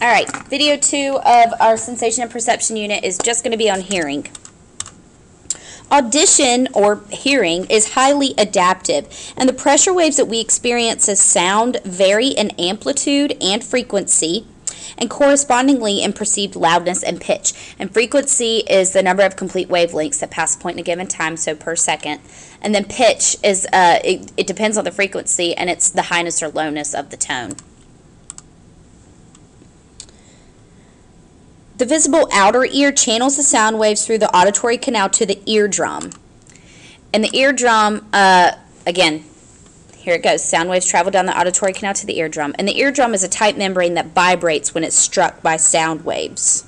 All right, video 2 of our sensation and perception unit is just going to be on hearing. Audition, or hearing, is highly adaptive, and the pressure waves that we experience as sound vary in amplitude and frequency, and correspondingly in perceived loudness and pitch. And frequency is the number of complete wavelengths that pass a point in a given time, so per second. And then pitch is, it depends on the frequency, and it's the highness or lowness of the tone. The visible outer ear channels the sound waves through the auditory canal to the eardrum. And the eardrum, again, here it goes. Sound waves travel down the auditory canal to the eardrum. And the eardrum is a tight membrane that vibrates when it's struck by sound waves.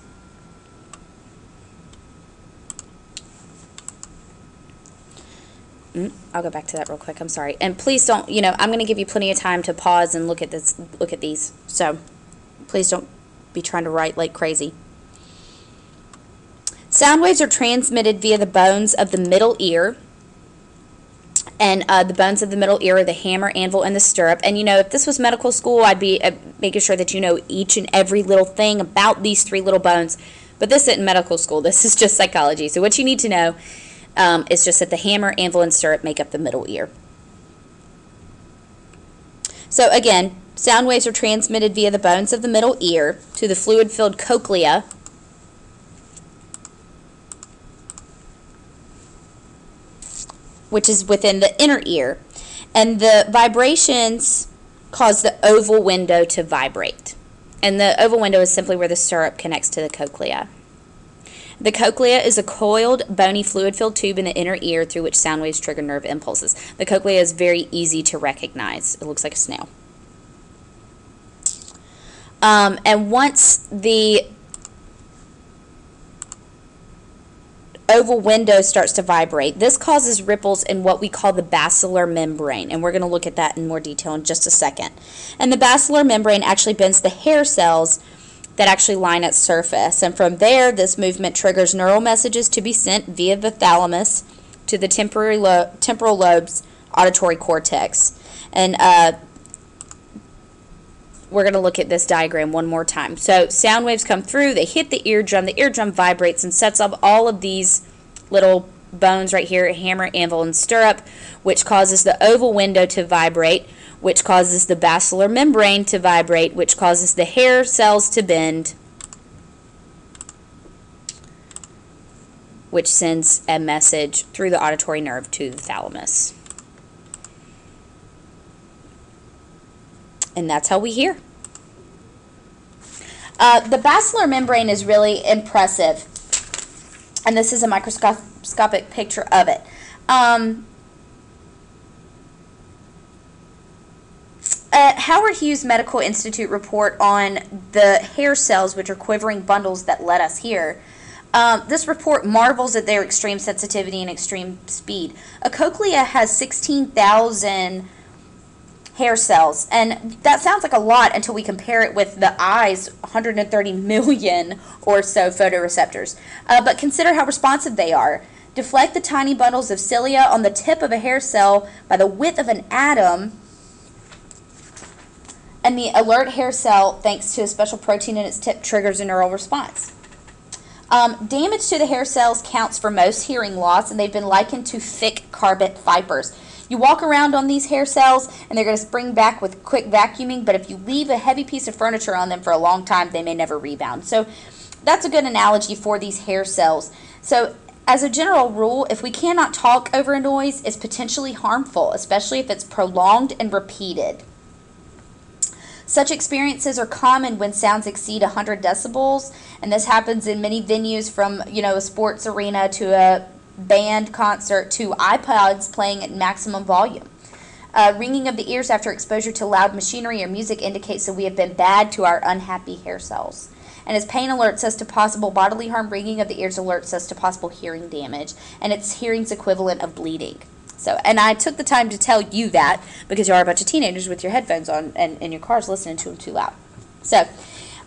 I'll go back to that real quick. I'm sorry. And please don't, I'm going to give you plenty of time to pause and look at these. So please don't be trying to write like crazy. Sound waves are transmitted via the bones of the middle ear. And the bones of the middle ear are the hammer, anvil, and the stirrup. And, if this was medical school, I'd be making sure that you know each and every little thing about these 3 little bones. But this isn't medical school. This is just psychology. So what you need to know is just that the hammer, anvil, and stirrup make up the middle ear. So, again, sound waves are transmitted via the bones of the middle ear to the fluid-filled cochlea, which is within the inner ear. And the vibrations cause the oval window to vibrate. And the oval window is simply where the stirrup connects to the cochlea. The cochlea is a coiled, bony, fluid-filled tube in the inner ear through which sound waves trigger nerve impulses. The cochlea is very easy to recognize. It looks like a snail. And once the oval window starts to vibrate, this causes ripples in what we call the basilar membrane, and we're going to look at that in more detail in just a second. And the basilar membrane actually bends the hair cells that actually line its surface, and from there this movement triggers neural messages to be sent via the thalamus to the temporal lobe's auditory cortex. And we're going to look at this diagram one more time. So sound waves come through, they hit the eardrum vibrates and sets up all of these little bones right here, hammer, anvil, and stirrup, which causes the oval window to vibrate, which causes the basilar membrane to vibrate, which causes the hair cells to bend, which sends a message through the auditory nerve to the thalamus. And that's how we hear. The basilar membrane is really impressive, and this is a microscopic picture of it. Howard Hughes Medical Institute report on the hair cells, which are quivering bundles that let us hear. This report marvels at their extreme sensitivity and extreme speed. A cochlea has 16,000 hair cells, and that sounds like a lot until we compare it with the eye's 130 million or so photoreceptors. But consider how responsive they are. Deflect the tiny bundles of cilia on the tip of a hair cell by the width of an atom, and the alert hair cell, thanks to a special protein in its tip, triggers a neural response. Damage to the hair cells counts for most hearing loss, and they've been likened to thick carbon fibers. You walk around on these hair cells, and they're going to spring back with quick vacuuming, but if you leave a heavy piece of furniture on them for a long time, they may never rebound. So that's a good analogy for these hair cells. So as a general rule, if we cannot talk over a noise, it's potentially harmful, especially if it's prolonged and repeated. Such experiences are common when sounds exceed 100 decibels, and this happens in many venues, from a sports arena to a band concert to iPods playing at maximum volume. Ringing of the ears after exposure to loud machinery or music indicates that we have been bad to our unhappy hair cells. And as pain alerts us to possible bodily harm, ringing of the ears alerts us to possible hearing damage, and it's hearing's equivalent of bleeding. So, and I took the time to tell you that because you are a bunch of teenagers with your headphones on and in your cars listening to them too loud. So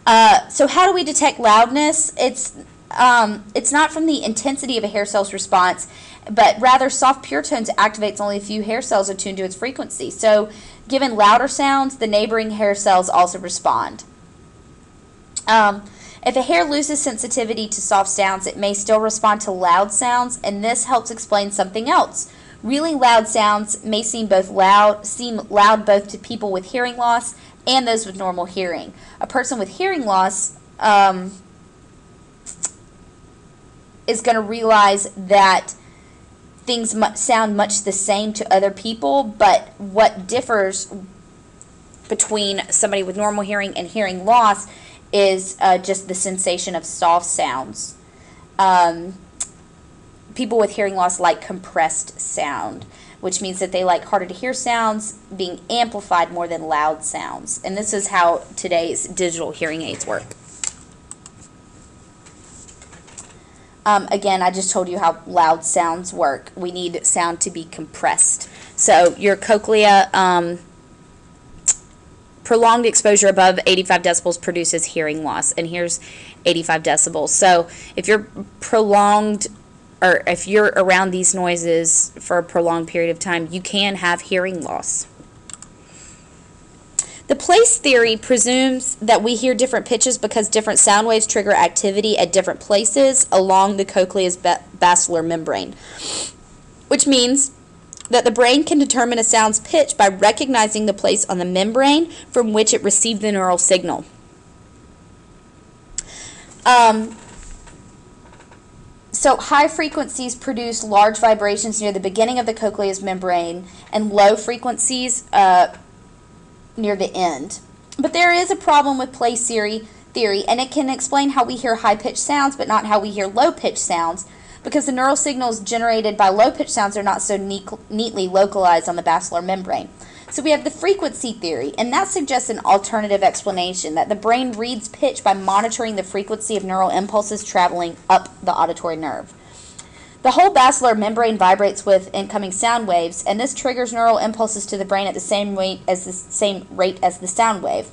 how do we detect loudness? It's not from the intensity of a hair cell's response, but rather soft pure tones activates only a few hair cells attuned to its frequency. So given louder sounds, the neighboring hair cells also respond. If a hair loses sensitivity to soft sounds, it may still respond to loud sounds, and this helps explain something else. Really loud sounds may seem loud both to people with hearing loss and those with normal hearing. A person with hearing loss is going to realize that things sound much the same to other people, but what differs between somebody with normal hearing and hearing loss is just the sensation of soft sounds. People with hearing loss like compressed sound, which means that they like harder to hear sounds being amplified more than loud sounds. And this is how today's digital hearing aids work. Again, I just told you how loud sounds work. We need sound to be compressed. So your cochlea, prolonged exposure above 85 decibels produces hearing loss. And here's 85 decibels. So if you're prolonged, or if you're around these noises for a prolonged period of time, you can have hearing loss. The place theory presumes that we hear different pitches because different sound waves trigger activity at different places along the cochlea's basilar membrane, which means that the brain can determine a sound's pitch by recognizing the place on the membrane from which it received the neural signal. So high frequencies produce large vibrations near the beginning of the cochlea's membrane and low frequencies near the end. But there is a problem with place theory, and it can explain how we hear high-pitched sounds but not how we hear low-pitched sounds, because the neural signals generated by low-pitched sounds are not so neatly localized on the basilar membrane. So we have the frequency theory, and that suggests an alternative explanation, that the brain reads pitch by monitoring the frequency of neural impulses traveling up the auditory nerve. The whole basilar membrane vibrates with incoming sound waves, and this triggers neural impulses to the brain at the same rate as the sound wave.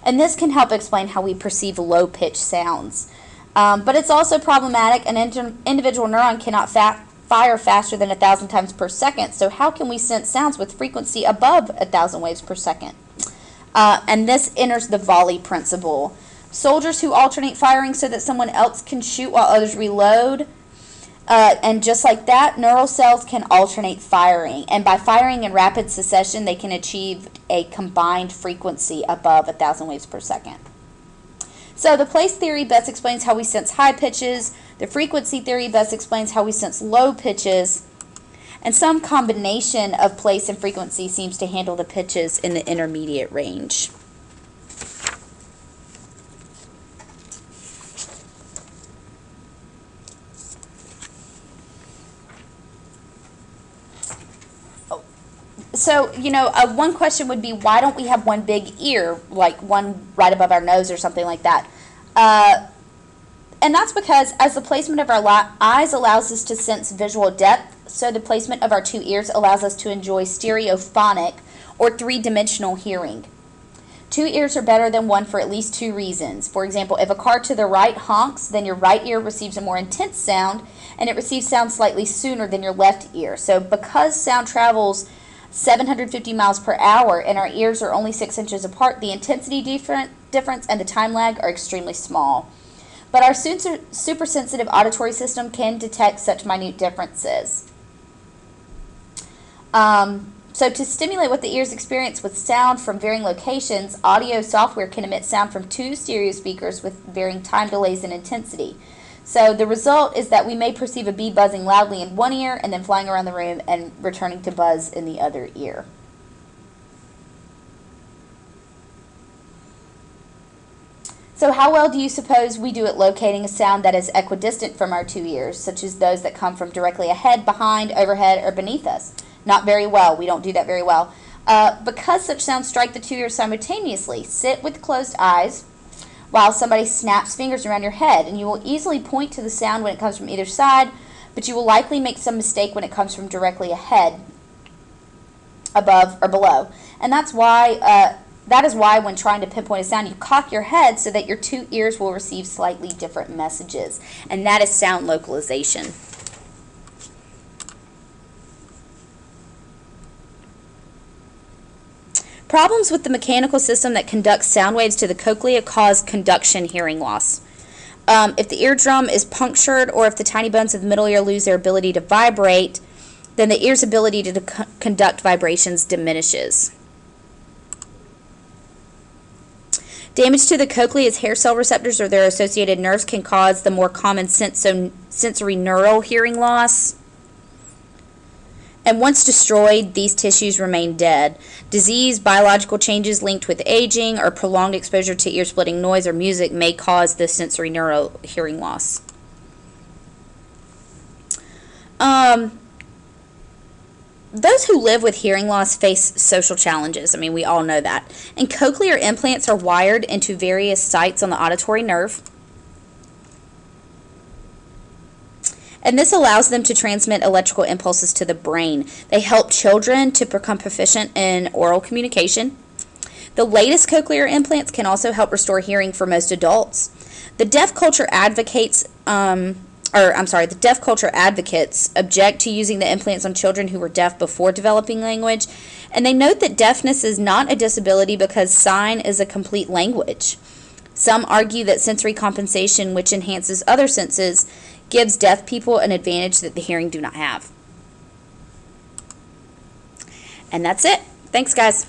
And this can help explain how we perceive low-pitched sounds. But it's also problematic. An individual neuron cannot fire faster than 1,000 times per second, so how can we sense sounds with frequency above 1,000 waves per second? And this enters the volley principle. Soldiers who alternate firing so that someone else can shoot while others reload, and just like that, neural cells can alternate firing, and by firing in rapid succession, they can achieve a combined frequency above 1,000 waves per second. So the place theory best explains how we sense high pitches, the frequency theory best explains how we sense low pitches, and some combination of place and frequency seems to handle the pitches in the intermediate range. So, one question would be, why don't we have one big ear, like one right above our nose or something like that? And that's because as the placement of our eyes allows us to sense visual depth, so the placement of our two ears allows us to enjoy stereophonic or three-dimensional hearing. Two ears are better than one for at least two reasons. For example, if a car to the right honks, then your right ear receives a more intense sound, and it receives sound slightly sooner than your left ear. So because sound travels 750 miles per hour and our ears are only 6 inches apart, the intensity difference and the time lag are extremely small. But our super-sensitive auditory system can detect such minute differences. So to stimulate what the ears experience with sound from varying locations, audio software can emit sound from two stereo speakers with varying time delays and intensity. So the result is that we may perceive a bee buzzing loudly in one ear and then flying around the room and returning to buzz in the other ear. So how well do you suppose we do at locating a sound that is equidistant from our two ears, such as those that come from directly ahead, behind, overhead, or beneath us? Not very well. We don't do that very well. Because such sounds strike the two ears simultaneously, sit with closed eyes while somebody snaps fingers around your head, and you will easily point to the sound when it comes from either side, but you will likely make some mistake when it comes from directly ahead, above, or below. And that's why that is why when trying to pinpoint a sound, you cock your head so that your two ears will receive slightly different messages. And that is sound localization. Problems with the mechanical system that conducts sound waves to the cochlea cause conduction hearing loss. If the eardrum is punctured or if the tiny bones of the middle ear lose their ability to vibrate, then the ear's ability to conduct vibrations diminishes. Damage to the cochlea's hair cell receptors or their associated nerves can cause the more common sensory neural hearing loss. And once destroyed, these tissues remain dead. Disease, biological changes linked with aging, or prolonged exposure to ear-splitting noise or music may cause this sensory neural hearing loss. Those who live with hearing loss face social challenges. I mean, we all know that. And cochlear implants are wired into various sites on the auditory nerve. And this allows them to transmit electrical impulses to the brain. They help children to become proficient in oral communication. The latest cochlear implants can also help restore hearing for most adults. The deaf culture advocates object to using the implants on children who were deaf before developing language, and they note that deafness is not a disability because sign is a complete language. Some argue that sensory compensation, which enhances other senses, gives deaf people an advantage that the hearing do not have. And that's it. Thanks, guys.